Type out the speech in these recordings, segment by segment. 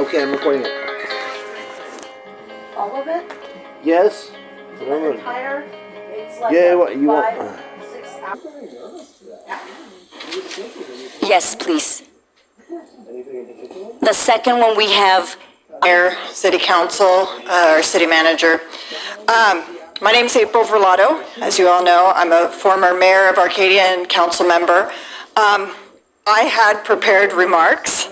Okay, I'm recording it. All of it? Yes. The entire? It's like yeah, what you 5, want? 6 hours. Yes, please. The second one we have Mayor, City Council, or City Manager. My name's April Verlato. As you all know, I'm a former mayor of Arcadia and council member. I had prepared remarks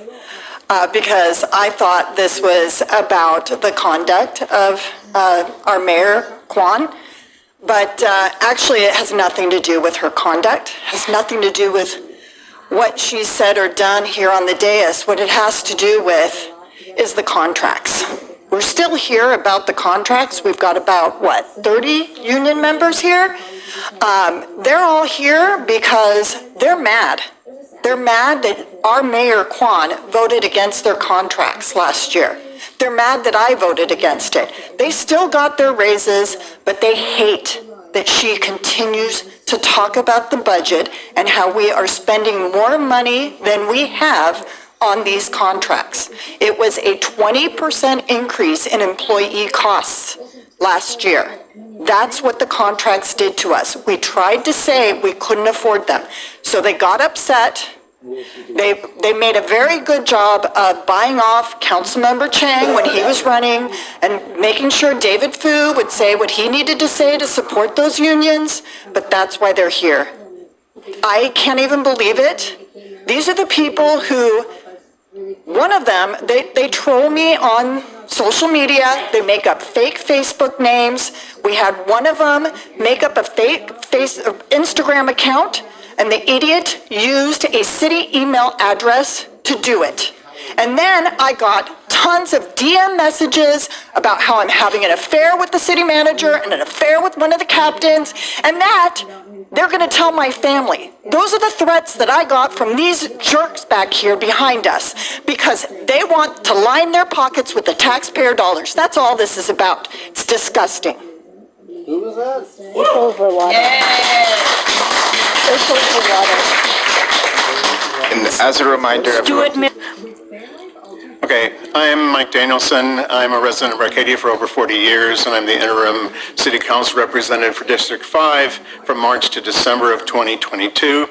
because I thought this was about the conduct of our mayor, Kwan. But actually, it has nothing to do with her conduct, has nothing to do with what she said or done here on the dais. What it has to do with is the contracts. We're still here about the contracts. We've got about, 30 union members here? They're all here because they're mad. They're mad that our mayor, Kwan, voted against their contracts last year. They're mad that I voted against it. They still got their raises, but they hate that she continues to talk about the budget and how we are spending more money than we have on these contracts. It was a 20% increase in employee costs last year. That's what the contracts did to us. We tried to say we couldn't afford them. So they got upset. They made a very good job of buying off Councilmember Chang when he was running and making sure David Fu would say what he needed to say to support those unions, but that's why they're here. I can't even believe it. These are the people who, one of them, they troll me on social media. They make up fake Facebook names. We had one of them make up a fake Instagram account, and the idiot used a city email address to do it. And then I got tons of DM messages about how I'm having an affair with the city manager and an affair with one of the captains, and that they're going to tell my family. Those are the threats that I got from these jerks back here behind us, because they want to line their pockets with the taxpayer dollars. That's all this is about. It's disgusting. Who was that? April Verlato. April Verlato. And as a reminder, everyone. Okay, I'm Mike Danielson. I'm a resident of Arcadia for over 40 years, and I'm the interim city council representative for District 5 from March to December of 2022.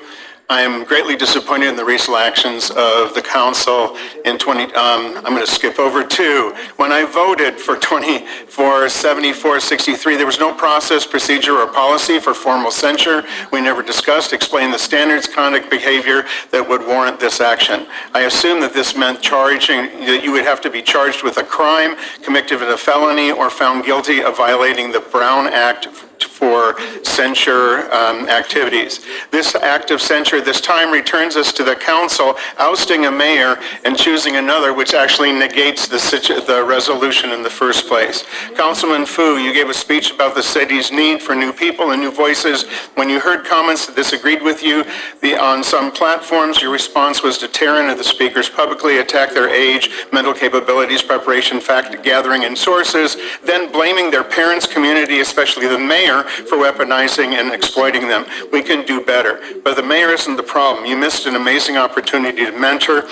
I am greatly disappointed in the recent actions of the council in I'm going to skip over 2. When I voted for 7463, there was no process, procedure, or policy for formal censure. We never discussed, explained the standards, conduct, behavior that would warrant this action. I assume that this meant that you would have to be charged with a crime, convicted of a felony, or found guilty of violating the Brown Act for censure activities. This act of censure this time returns us to the council ousting a mayor and choosing another, which actually negates the resolution in the first place. Councilman Fu, you gave a speech about the city's need for new people and new voices. When you heard comments that disagreed with you on some platforms, your response was to tear into the speakers publicly, attack their age, mental capabilities, preparation, fact gathering, and sources, then blaming their parents, community, especially the mayor, for weaponizing and exploiting them. We can do better. But the mayor isn't the problem. You missed an amazing opportunity to mentor.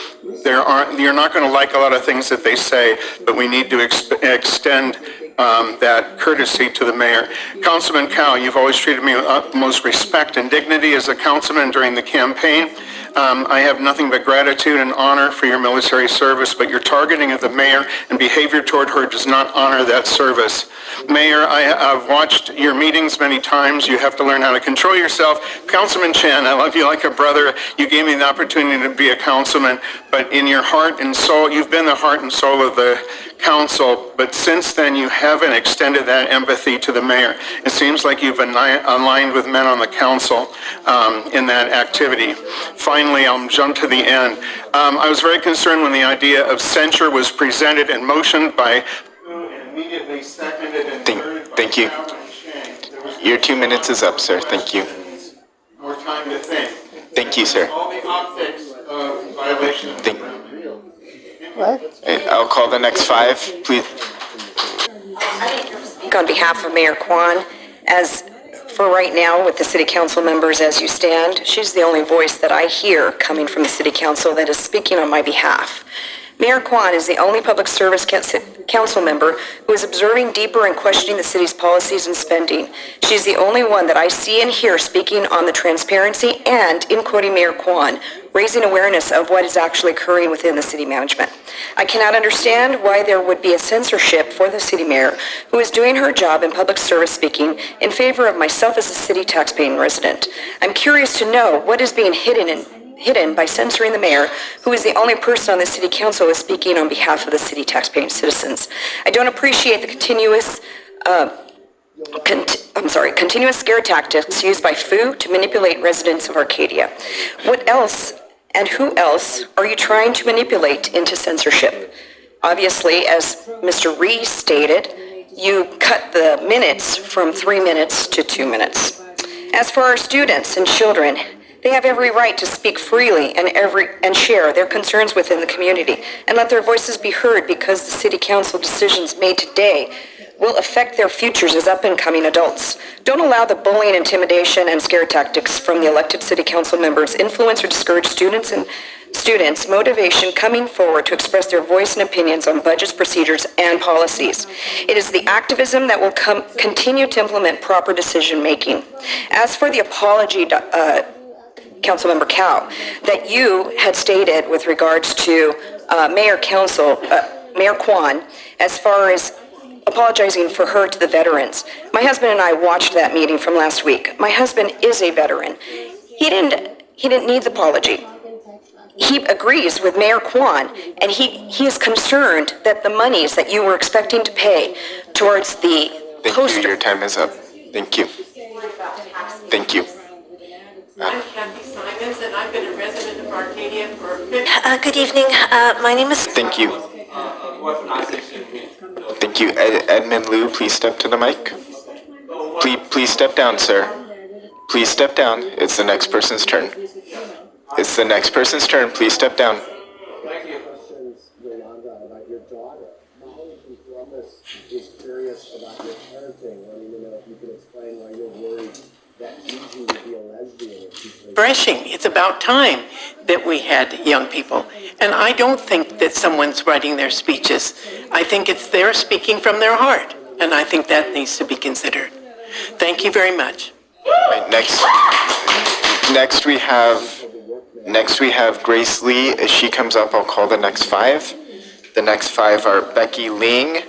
You're not going to like a lot of things that they say, but we need to extend that courtesy to the mayor. Councilman Cow, you've always treated me with utmost respect and dignity as a councilman during the campaign. I have nothing but gratitude and honor for your military service, but your targeting of the mayor and behavior toward her does not honor that service. Mayor, I've watched your meetings many times. You have to learn how to control yourself. Councilman Chan, I love you like a brother. You gave me the opportunity to be a councilman, but in your heart and soul, you've been the heart and soul of the council, but since then you haven't extended that empathy to the mayor. It seems like you've aligned with men on the council in that activity. Finally, I'll jump to the end. I was very concerned when the idea of censure was presented and motioned by immediately seconded and Thank you. Your 2 minutes is up, sir. Thank you. More time to think. Thank you, sir. All the optics of violation. What? I'll call the next 5, please. On behalf of Mayor Kwan, as for right now with the city council members as you stand, she's the only voice that I hear coming from the city council that is speaking on my behalf. Mayor Kwan is the only public service council member who is observing deeper and questioning the city's policies and spending. She's the only one that I see and hear speaking on the transparency and, in quoting Mayor Kwan, raising awareness of what is actually occurring within the city management. I cannot understand why there would be a censorship for the city mayor who is doing her job in public service speaking in favor of myself as a city taxpaying resident. I'm curious to know what is being hidden by censoring the mayor, who is the only person on the city council who is speaking on behalf of the city taxpaying citizens. I don't appreciate the continuous scare tactics used by FU to manipulate residents of Arcadia. What else and who else are you trying to manipulate into censorship? Obviously, as Mr. Ree stated, you cut the minutes from 3 minutes to 2 minutes. As for our students and children, they have every right to speak freely and share their concerns within the community and let their voices be heard, because the city council decisions made today will affect their futures as up-and-coming adults. Don't allow the bullying, intimidation, and scare tactics from the elected city council members influence or discourage students' motivation coming forward to express their voice and opinions on budgets, procedures, and policies. It is the activism that will continue to implement proper decision-making. As for the apology, Councilmember Cow, that you had stated with regards to Mayor Kwan, as far as apologizing for her to the veterans. My husband and I watched that meeting from last week. My husband is a veteran. He didn't need the apology. He agrees with Mayor Kwan, and he is concerned that the monies that you were expecting to pay towards the poster. Thank you. Your time is up. Thank you. Thank you. I'm Kathy Simons, and I've been a resident of Arcadia for 50 Good evening. My name is... Thank you. Thank you. Edmund Liu, please step to the mic. Please step down, sir. Please step down. It's the next person's turn. It's the next person's turn. Please step down. Questions, Yolanda, about your daughter. Molly from Columbus is curious about your parenting, wanting to know if you could explain why you're worried that Gigi would be a lesbian if she's refreshing. It's about time that we had young people. And I don't think that someone's writing their speeches. I think it's they're speaking from their heart. And I think that needs to be considered. Thank you very much. Right, next we have Grace Lee. As she comes up, I'll call the next 5. The next 5 are Becky Ling,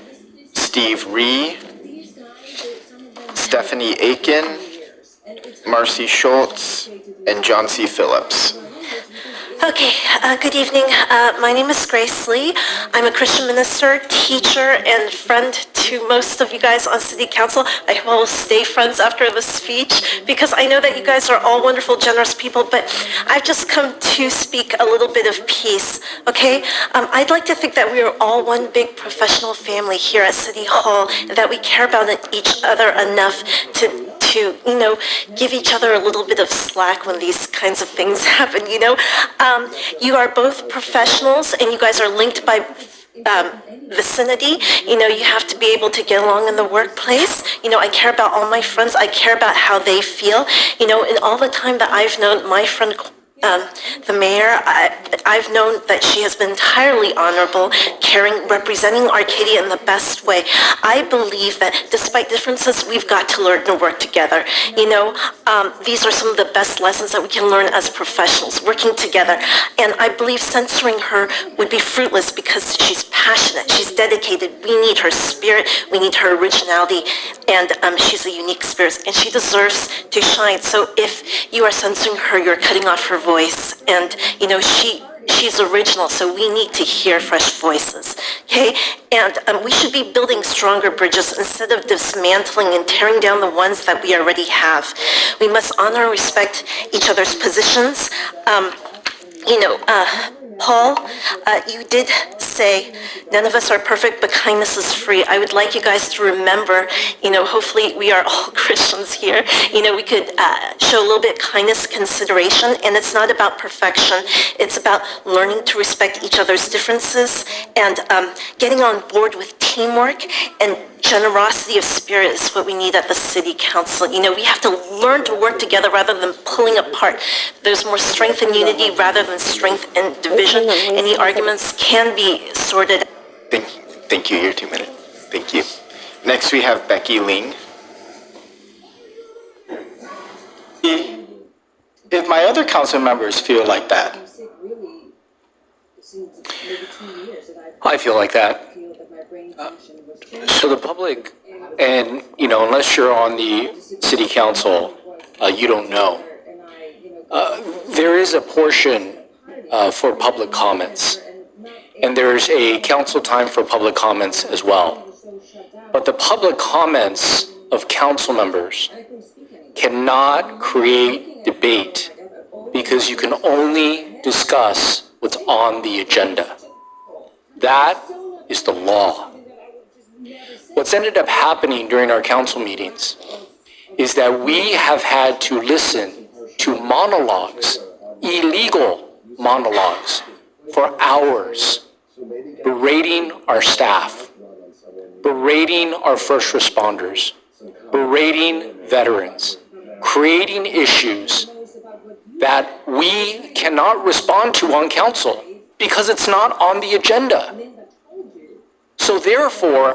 Steve Ree, Stephanie Aiken, Marcy Schultz, and John C. Phillips. Okay, good evening. My name is Grace Lee. I'm a Christian minister, teacher, and friend to most of you guys on City Council. I hope we'll stay friends after this speech, because I know that you guys are all wonderful, generous people, but I've just come to speak a little bit of peace, okay? I'd like to think that we are all one big professional family here at City Hall, and that we care about each other enough to give each other a little bit of slack when these kinds of things happen, You are both professionals, and you guys are linked by vicinity. You have to be able to get along in the workplace. I care about all my friends. I care about how they feel. In all the time that I've known my friend, the mayor, I've known that she has been entirely honorable, caring, representing Arcadia in the best way. I believe that despite differences, we've got to learn to work together. These are some of the best lessons that we can learn as professionals, working together. And I believe censoring her would be fruitless, because she's passionate, she's dedicated. We need her spirit, we need her originality, and she's a unique spirit, and she deserves to shine. So if you are censoring her, you're cutting off her voice, and she's original, so we need to hear fresh voices, okay? And we should be building stronger bridges instead of dismantling and tearing down the ones that we already have. We must honor and respect each other's positions. Paul, you did say none of us are perfect, but kindness is free. I would like you guys to remember, hopefully we are all Christians here. We could show a little bit of kindness, consideration, and it's not about perfection. It's about learning to respect each other's differences and getting on board with teamwork and generosity of spirit is what we need at the city council. You know, we have to learn to work together rather than pulling apart. There's more strength in unity rather than strength in division. Any arguments can be sorted out. Thank you. Your 2 minutes. Thank you. Next, we have Becky Ling. If my other council members feel like that, I feel like that. So the public, and unless you're on the city council, you don't know. There is a portion for public comments, and there's a council time for public comments as well. But the public comments of council members cannot create debate because you can only discuss what's on the agenda. That is the law. What's ended up happening during our council meetings is that we have had to listen to monologues, illegal monologues, for hours, berating our staff, berating our first responders, berating veterans, creating issues that we cannot respond to on council because it's not on the agenda. So therefore,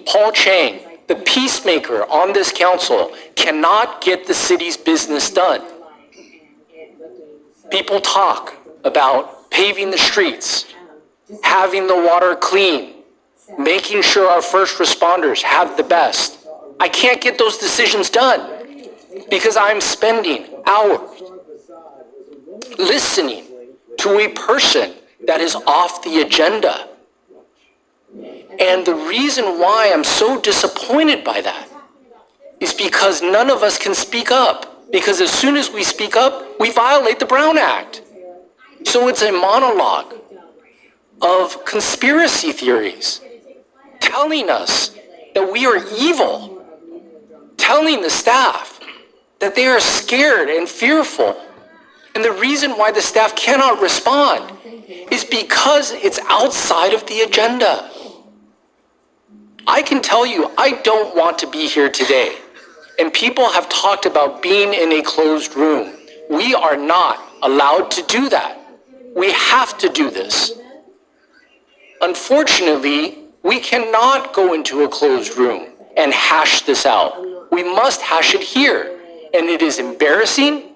Paul Chang, the peacemaker on this council, cannot get the city's business done. People talk about paving the streets, having the water clean, making sure our first responders have the best. I can't get those decisions done because I'm spending hours listening to a person that is off the agenda. And the reason why I'm so disappointed by that is because none of us can speak up. Because as soon as we speak up, we violate the Brown Act. So it's a monologue of conspiracy theories telling us that we are evil, telling the staff that they are scared and fearful. And the reason why the staff cannot respond is because it's outside of the agenda. I can tell you, I don't want to be here today. And people have talked about being in a closed room. We are not allowed to do that. We have to do this. Unfortunately, we cannot go into a closed room and hash this out. We must hash it here. And it is embarrassing.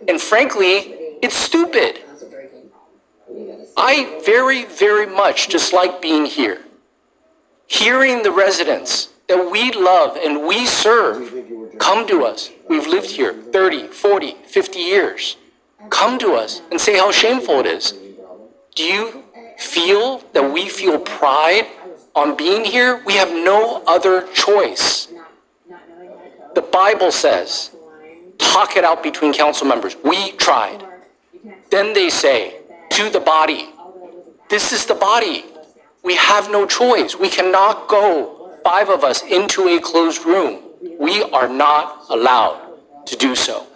And frankly, it's stupid. I very, very much dislike being here. Hearing the residents that we love and we serve come to us. We've lived here 30, 40, 50 years. Come to us and say how shameful it is. Do you feel that we feel pride on being here? We have no other choice. The Bible says, talk it out between council members. We tried. Then they say to the body, this is the body. We have no choice. We cannot go, 5 of us, into a closed room. We are not allowed to do so.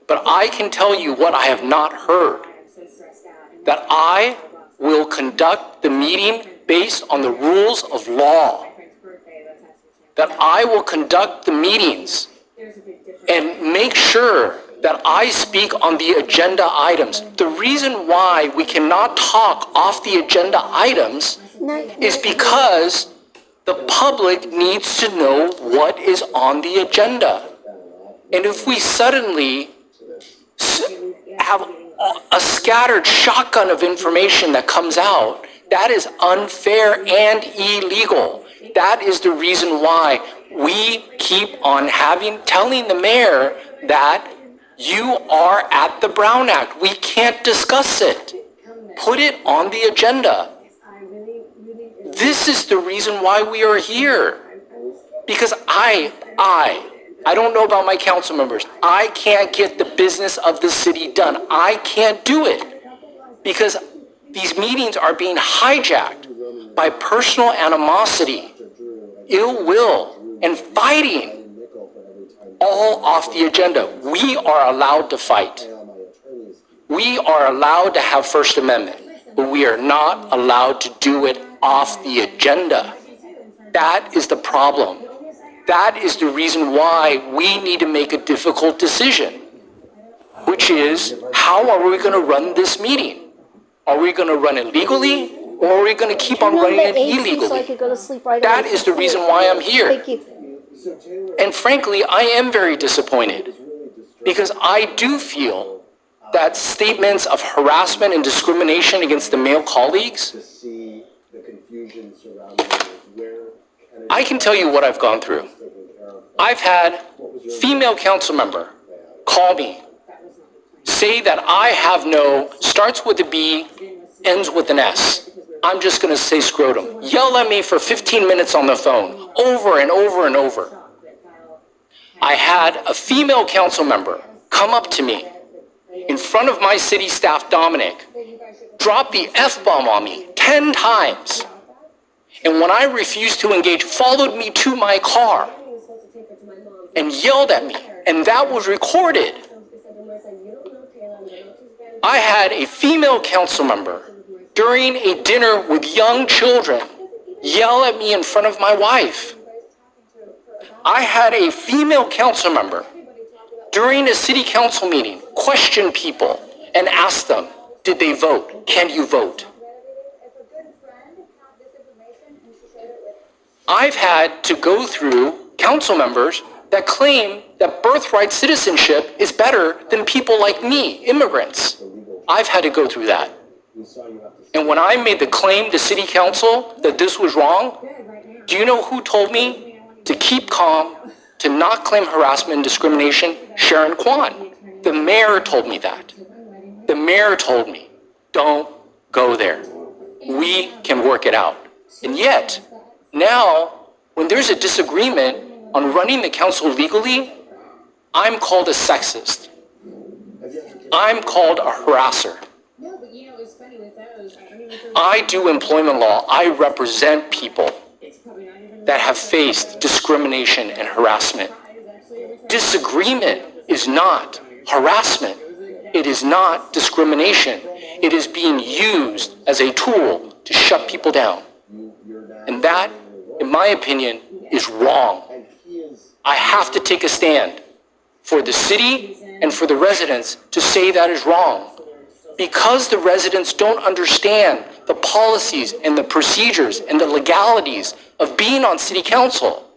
But I can tell you what I have not heard, that I will conduct the meeting based on the rules of law, that I will conduct the meetings and make sure that I speak on the agenda items. The reason why we cannot talk off the agenda items is because the public needs to know what is on the agenda. And if we suddenly have a scattered shotgun of information that comes out, that is unfair and illegal. That is the reason why we keep on telling the mayor that you are at the Brown Act. We can't discuss it. Put it on the agenda. This is the reason why we are here. Because I don't know about my council members. I can't get the business of the city done. I can't do it. Because these meetings are being hijacked by personal animosity, ill will, and fighting. All off the agenda. We are allowed to fight. We are allowed to have First Amendment. but we are not allowed to do it off the agenda. That is the problem. That is the reason why we need to make a difficult decision, which is, how are we going to run this meeting? Are we going to run it legally, or are we going to keep on running it So I illegally? could go to sleep right That away. is the reason why I'm here. Thank you. And frankly, I am very disappointed because I do feel that statements of harassment and discrimination against the male colleagues, To see the confusion surrounding where Kennedy I can tell you what I've gone through. was taken care of. I've had female council member call me, say that I have no, starts with a B, ends with an S. I'm just going to say scrotum. Yell at me for 15 minutes on the phone, over and over and over. I had a female council member come up to me in front of my city staff, Dominic, drop the F-bomb on me 10 times. And when I refused to engage, followed me to my car and yelled at me. And that was recorded. I had a female council member during a dinner with young children yell at me in front of my wife. I had a female council member during a city council meeting question people and ask them, did they vote? Can you vote? I've had to go through council members that claim that birthright citizenship is better than people like me, immigrants. I've had to go through that. And when I made the claim to city council that this was wrong, do you know who told me to keep calm, to not claim harassment and discrimination? Sharon Kwan. The mayor told me that. The mayor told me, don't go there. We can work it out. And yet, now, when there's a disagreement on running the council legally, I'm called a sexist. I'm called a harasser. I do employment law. I represent people that have faced discrimination and harassment. Disagreement is not harassment. It is not discrimination. It is being used as a tool to shut people down. And that, in my opinion, is wrong. I have to take a stand for the city and for the residents to say that is wrong. Because the residents don't understand the policies and the procedures and the legalities of being on city council.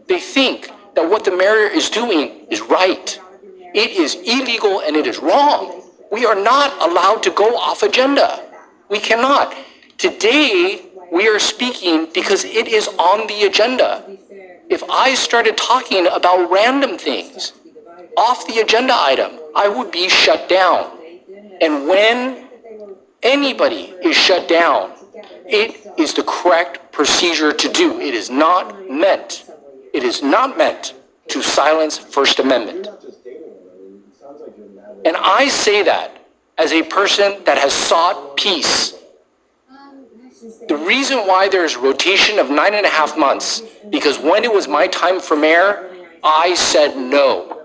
They think that what the mayor is doing is right. It is illegal and it is wrong. We are not allowed to go off agenda. We cannot. Today, we are speaking because it is on the agenda. If I started talking about random things off the agenda item, I would be shut down. And when anybody is shut down, it is the correct procedure to do. It is not meant to silence First Amendment. And I say that as a person that has sought peace. The reason why there's a rotation of 9.5 months, because when it was my time for mayor, I said no.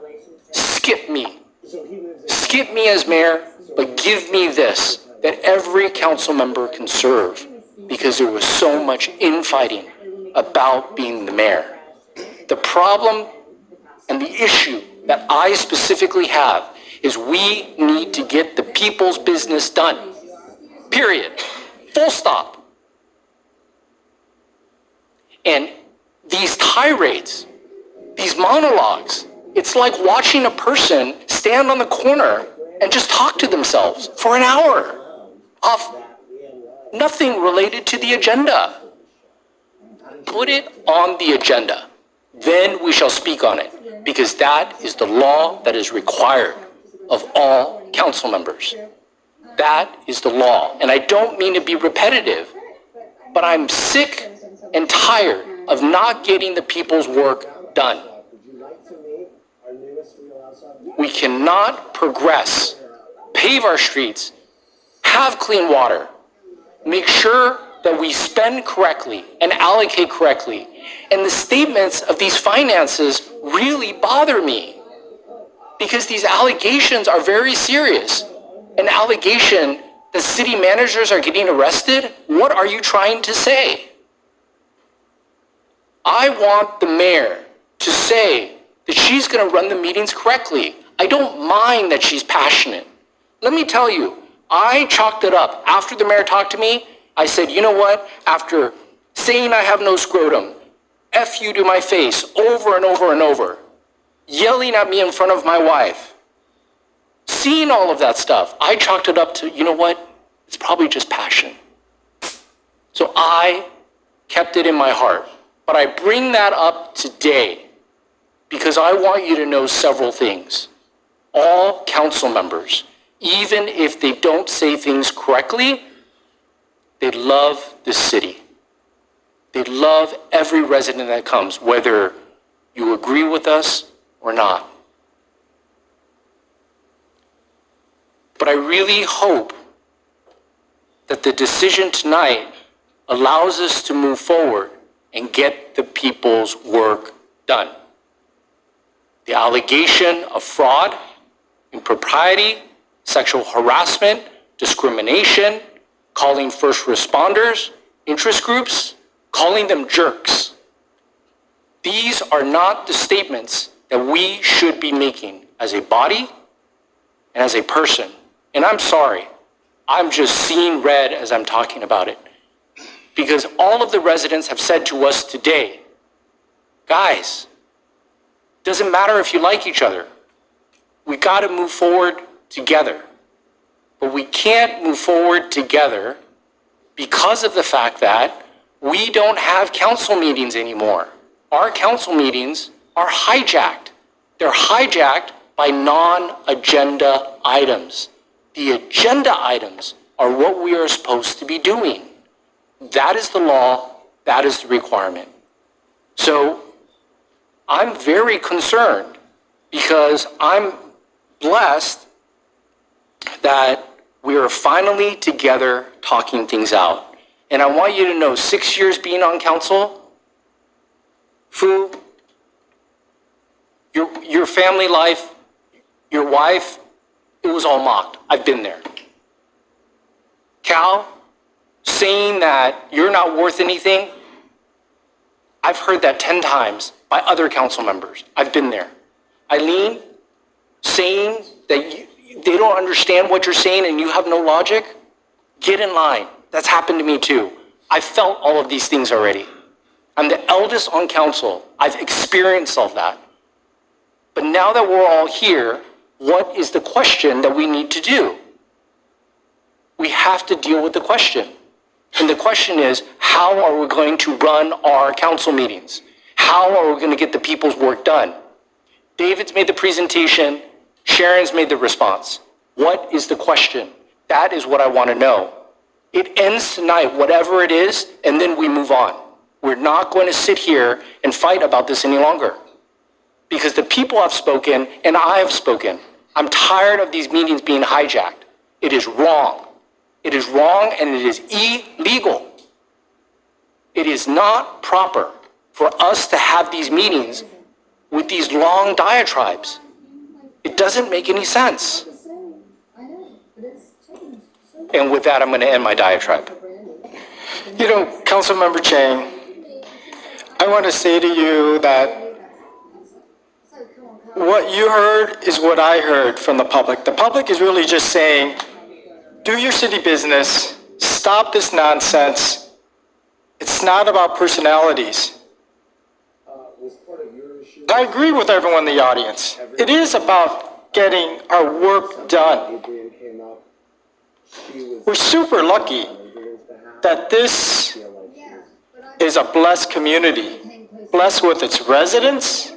Skip me. Skip me as mayor, but give me this, that every council member can serve, because there was so much infighting about being the mayor. The problem and the issue that I specifically have is we need to get the people's business done. Period. Full stop. And these tirades, these monologues, it's like watching a person stand on the corner and just talk to themselves for an hour of nothing related to the agenda. Put it on the agenda. Then we shall speak on it, because that is the law that is required of all council members. That is the law. And I don't mean to be repetitive, but I'm sick and tired of not getting the people's work done. We cannot progress, pave our streets, have clean water, make sure that we spend correctly and allocate correctly. And the statements of these finances really bother me, because these allegations are very serious. An allegation that city managers are getting arrested? What are you trying to say? I want the mayor to say that she's going to run the meetings correctly. I don't mind that she's passionate. Let me tell you, I chalked it up. After the mayor talked to me, I said, you know what? After saying I have no scrotum, F you to my face over and over and over, yelling at me in front of my wife, seeing all of that stuff, I chalked it up to, you know what? It's probably just passion. So I kept it in my heart. But I bring that up today because I want you to know several things. All council members, even if they don't say things correctly, they love the city. They love every resident that comes, whether you agree with us or not. But I really hope that the decision tonight allows us to move forward and get the people's work done. The allegation of fraud, impropriety, sexual harassment, discrimination, calling first responders, interest groups, calling them jerks. These are not the statements that we should be making as a body and as a person. And I'm sorry, I'm just seeing red as I'm talking about it. Because all of the residents have said to us today, guys, doesn't matter if you like each other. We got to move forward together. But we can't move forward together because of the fact that we don't have council meetings anymore. Our council meetings are hijacked. They're hijacked by non-agenda items. The agenda items are what we are supposed to be doing. That is the law. That is the requirement. So I'm very concerned because I'm blessed that we are finally together talking things out. And I want you to know, 6 years being on council, Fu, your family life, your wife, it was all mocked. I've been there. Cal, saying that you're not worth anything, I've heard that 10 times by other council members. I've been there. Eileen, saying that they don't understand what you're saying and you have no logic, get in line. That's happened to me too. I've felt all of these things already. I'm the eldest on council. I've experienced all that. But now that we're all here, what is the question that we need to do? We have to deal with the question. And the question is, how are we going to run our council meetings? How are we going to get the people's work done? David's made the presentation. Sharon's made the response. What is the question? That is what I want to know. It ends tonight, whatever it is, and then we move on. We're not going to sit here and fight about this any longer. Because the people have spoken, and I have spoken. I'm tired of these meetings being hijacked. It is wrong. It is wrong and it is illegal. It is not proper for us to have these meetings with these long diatribes. It doesn't make any sense. And with that, I'm going to end my diatribe. You know, Councilmember Chang, I want to say to you that what you heard is what I heard from the public. The public is really just saying, do your city business, stop this nonsense. It's not about personalities. I agree with everyone in the audience. It is about getting our work done. We're super lucky that this is a blessed community, blessed with its residents,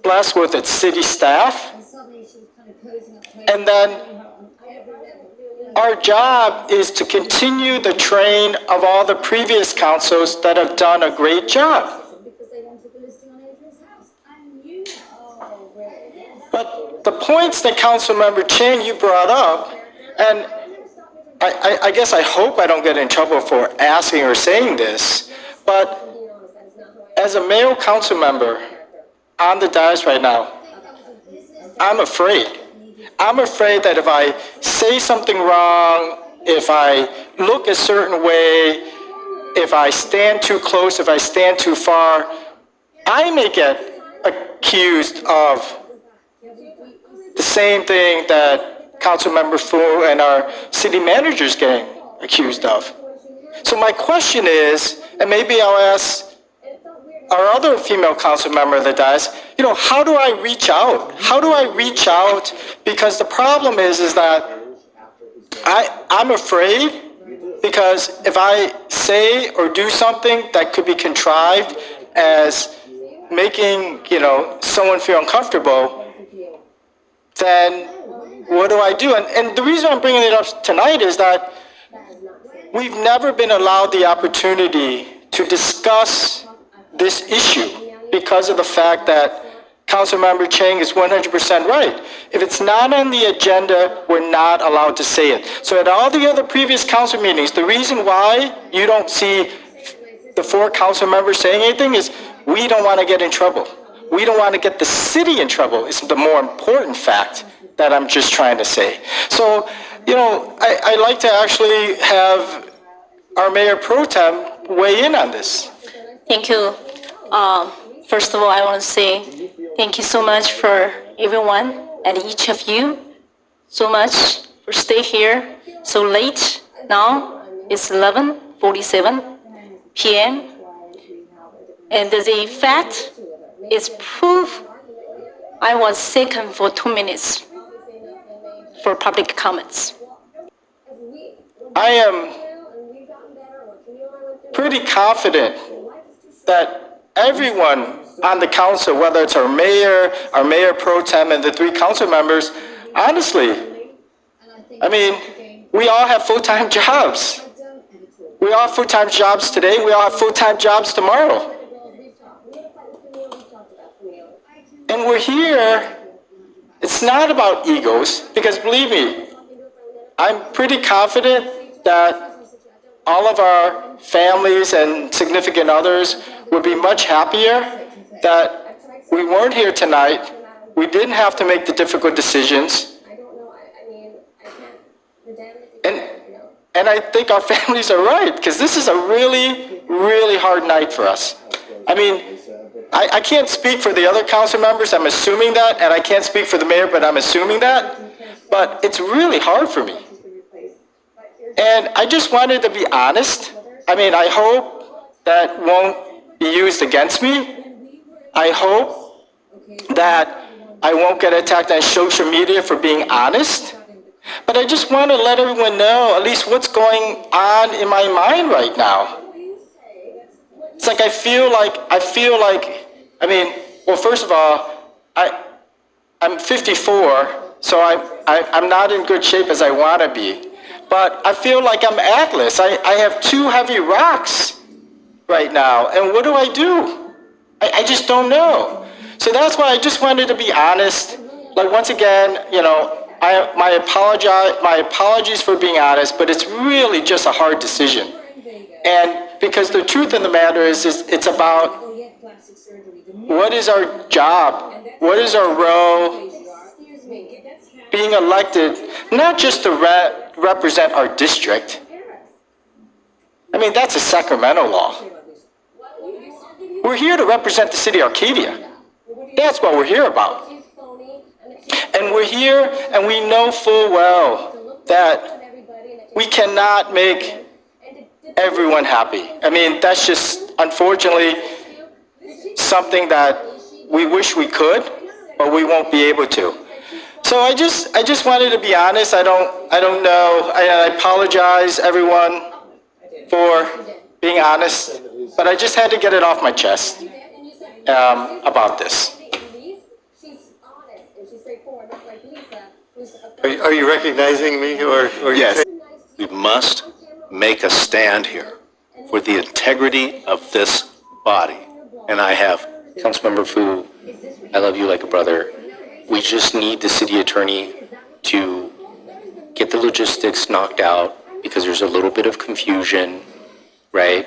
blessed with its city staff, and then our job is to continue the train of all the previous councils that have done a great job. But the points that Councilmember Chang you brought up, and I guess I hope I don't get in trouble for asking or saying this, but as a male council member on the dais right now, I'm afraid. I'm afraid that if I say something wrong, if I look a certain way, if I stand too close, if I stand too far, I may get accused of the same thing that Councilmember Fu and our city manager is getting accused of. So my question is, and maybe I'll ask our other female council member that does, how do I reach out? How do I reach out? Because the problem is that I'm afraid, because if I say or do something that could be contrived as making, someone feel uncomfortable, then what do I do? And the reason I'm bringing it up tonight is that we've never been allowed the opportunity to discuss this issue because of the fact that Councilmember Chang is 100% right. If it's not on the agenda, we're not allowed to say it. So at all the other previous council meetings, the reason why you don't see the 4 council members saying anything is we don't want to get in trouble. We don't want to get the city in trouble. It's the more important fact that I'm just trying to say. So, I'd like to actually have our Mayor Pro Tem weigh in on this. Thank you. First of all, I want to say thank you so much for everyone and each of you so much for staying here so late. Now it's 11:47 p.m. And the fact is proof I was second for 2 minutes for public comments. I am pretty confident that everyone on the council, whether it's our mayor pro tem, and the 3 council members, honestly, we all have full-time jobs. We all have full-time jobs today. We all have full-time jobs tomorrow. And we're here, it's not about egos, because believe me, I'm pretty confident that all of our families and significant others would be much happier that we weren't here tonight. We didn't have to make the difficult decisions. And I think our families are right, because this is a really, really hard night for us. I can't speak for the other council members, I'm assuming that, and I can't speak for the mayor, but I'm assuming that. But it's really hard for me. And I just wanted to be honest. I hope that won't be used against me. I hope that I won't get attacked on social media for being honest. But I just want to let everyone know at least what's going on in my mind right now. It's like I feel like, well, first of all, I'm 54, so I'm not in good shape as I want to be. But I feel like I'm Atlas. I have 2 heavy rocks right now, and what do I do? I just don't know. So that's why I just wanted to be honest. Like, once again, my apologies for being honest, but it's really just a hard decision. And because the truth of the matter is it's about what is our job, what is our role, being elected, not just to represent our district. That's a Sacramento law. We're here to represent the city of Arcadia. That's what we're here about. And we're here, and we know full well that we cannot make everyone happy. That's just, unfortunately, something that we wish we could, but we won't be able to. So I just wanted to be honest. I don't know. I apologize, everyone, for being honest, but I just had to get it off my chest about this. Are you recognizing me, or yes? We must make a stand here for the integrity of this body. And I have Councilmember Fu, I love you like a brother. We just need the city attorney to get the logistics knocked out because there's a little bit of confusion, right?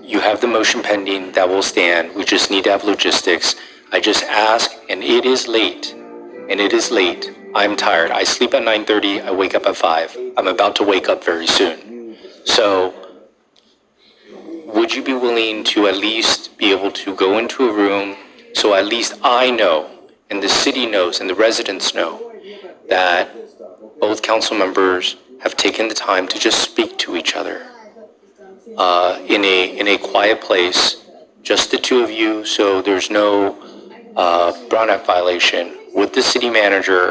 You have the motion pending, that will stand. We just need to have logistics. I just ask, and it is late, I'm tired. I sleep at 9:30, I wake up at 5. I'm about to wake up very soon. So, would you be willing to at least be able to go into a room so at least I know, and the city knows, and the residents know that both council members have taken the time to just speak to each other in a quiet place, just the two of you, so there's no Brown Act violation, with the city manager,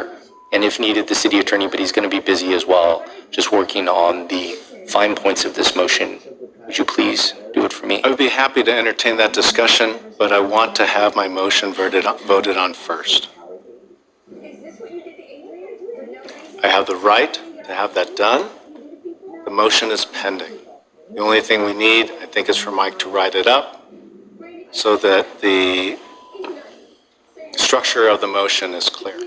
and if needed, the city attorney, but he's going to be busy as well, just working on the fine points of this motion. Would you please do it for me? I would be happy to entertain that discussion, but I want to have my motion voted on first. I have the right to have that done. The motion is pending. The only thing we need, I think, is for Mike to write it up so that the structure of the motion is clear.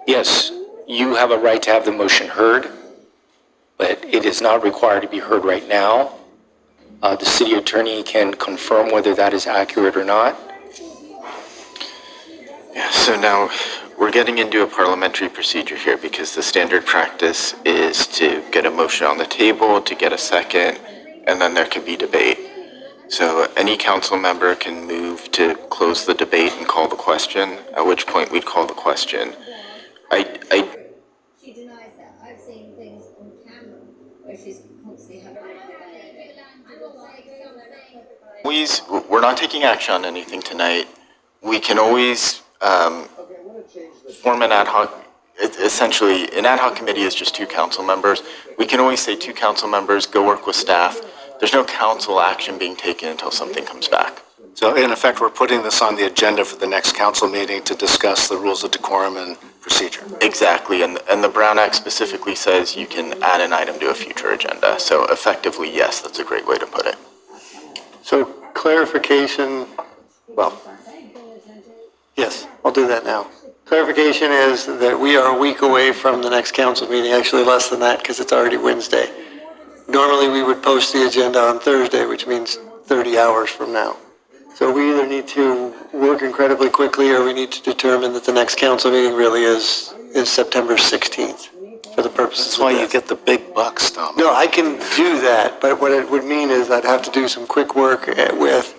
Yes, you have a right to have the motion heard, but it is not required to be heard right now. The city attorney can confirm whether that is accurate or not. Yeah, so now we're getting into a parliamentary procedure here because the standard practice is to get a motion on the table, to get a second, and then there can be debate. So any council member can move to close the debate and call the question, at which point we'd call the question. She denies that. I've seen things on camera where she's constantly having. We're not taking action on anything tonight. We can always form an ad hoc, essentially, an ad hoc committee is just two council members. We can always say two council members, go work with staff. There's no council action being taken until something comes back. So in effect, we're putting this on the agenda for the next council meeting to discuss the rules of decorum and procedure. Exactly, and the Brown Act specifically says you can add an item to a future agenda. So effectively, yes, that's a great way to put it. So clarification, well, yes, I'll do that now. Clarification is that we are a week away from the next council meeting, actually less than that because it's already Wednesday. Normally we would post the agenda on Thursday, which means 30 hours from now. So we either need to work incredibly quickly or we need to determine that the next council meeting really is September 16th for the purposes That's of why this. you get the big bucks, Tom. No, I can do that, but what it would mean is I'd have to do some quick work with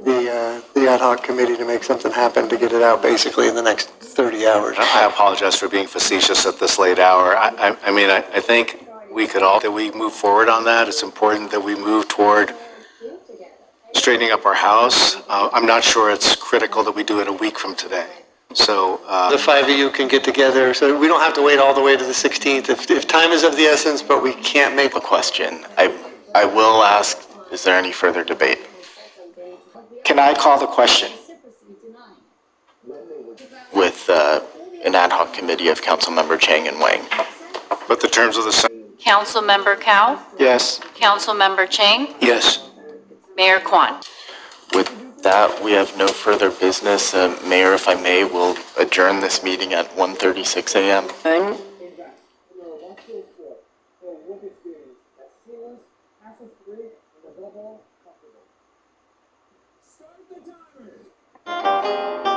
the ad hoc committee to make something happen to get it out basically in the next 30 hours. I apologize for being facetious at this late hour. I mean, I think we could all, that we move forward on that. It's important that we move toward straightening up our house. I'm not sure it's critical that we do it a week from today. So The five of you can get together, so we don't have to wait all the way to the 16th. If time is of the essence, but we can't make A question. I will ask, is there any further debate? Can I call the question? With an ad hoc committee of Councilmember Chang and Wang. but the terms of the Councilmember Cao, Yes. Councilmember Chang, Yes. Mayor Kwan. With that, we have no further business. Mayor, if I may, will adjourn this meeting at 1:36 a.m. Start the timer.